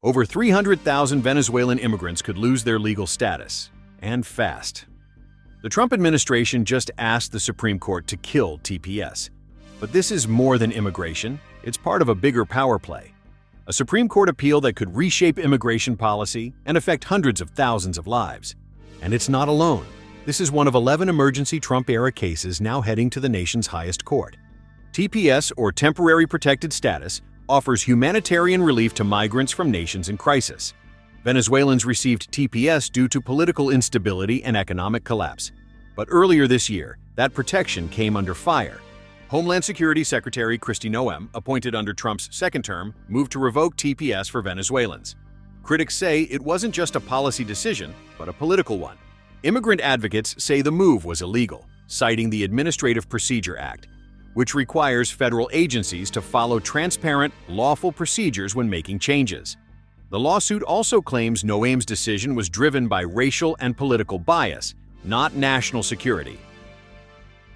Over 300,000 Venezuelan immigrants could lose their legal status, and fast. The Trump administration just asked the Supreme Court to kill TPS. But this is more than immigration. It's part of a bigger power play. A Supreme Court appeal that could reshape immigration policy and affect hundreds of thousands of lives. And it's not alone. This is one of 11 emergency Trump-era cases now heading to the nation's highest court. TPS, or Temporary Protected Status, offers humanitarian relief to migrants from nations in crisis. Venezuelans received TPS due to political instability and economic collapse. But earlier this year, that protection came under fire. Homeland Security Secretary Kristi Noem, appointed under Trump's second term, moved to revoke TPS for Venezuelans. Critics say it wasn't just a policy decision, but a political one. Immigrant advocates say the move was illegal, citing the Administrative Procedure Act, which requires federal agencies to follow transparent, lawful procedures when making changes. The lawsuit also claims Noem's decision was driven by racial and political bias, not national security.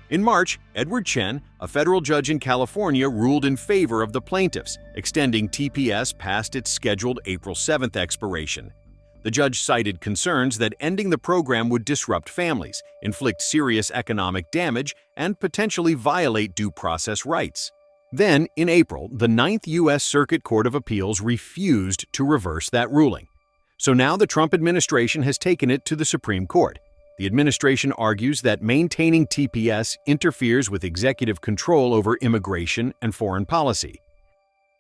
In March, Edward Chen, a federal judge in California, ruled in favor of the plaintiffs, extending TPS past its scheduled April 7th expiration. The judge cited concerns that ending the program would disrupt families, inflict serious economic damage, and potentially violate due process rights. Then, in April, the Ninth U.S. Circuit Court of Appeals refused to reverse that ruling. So now the Trump administration has taken it to the Supreme Court. The administration argues that maintaining TPS interferes with executive control over immigration and foreign policy.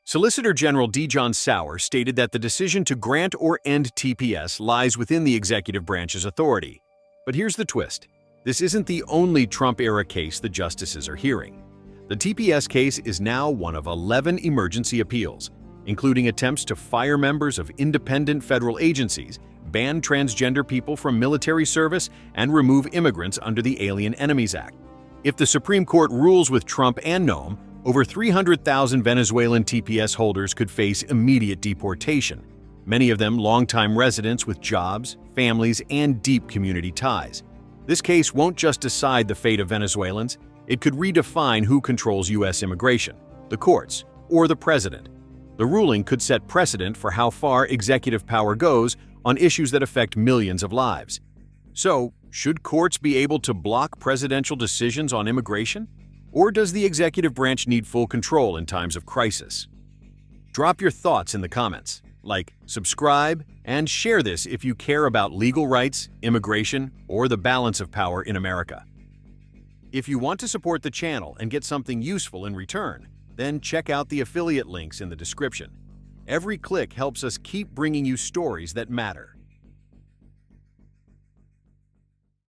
Solicitor General D. John Sauer stated that the decision to grant or end TPS lies within the executive branch's authority. But here's the twist. This isn't the only Trump-era case the justices are hearing. The TPS case is now one of 11 emergency appeals, including attempts to fire members of independent federal agencies, ban transgender people from military service, and remove immigrants under the Alien Enemies Act. If the Supreme Court rules with Trump and Noem, over 300,000 Venezuelan TPS holders could face immediate deportation, many of them longtime residents with jobs, families, and deep community ties. This case won't just decide the fate of Venezuelans, it could redefine who controls U.S. immigration, the courts, or the president. The ruling could set precedent for how far executive power goes on issues that affect millions of lives. So, should courts be able to block presidential decisions on immigration? Or does the executive branch need full control in times of crisis? Drop your thoughts in the comments. Like, subscribe, and share this if you care about legal rights, immigration, or the balance of power in America. If you want to support the channel and get something useful in return, then check out the affiliate links in the description. Every click helps us keep bringing you stories that matter.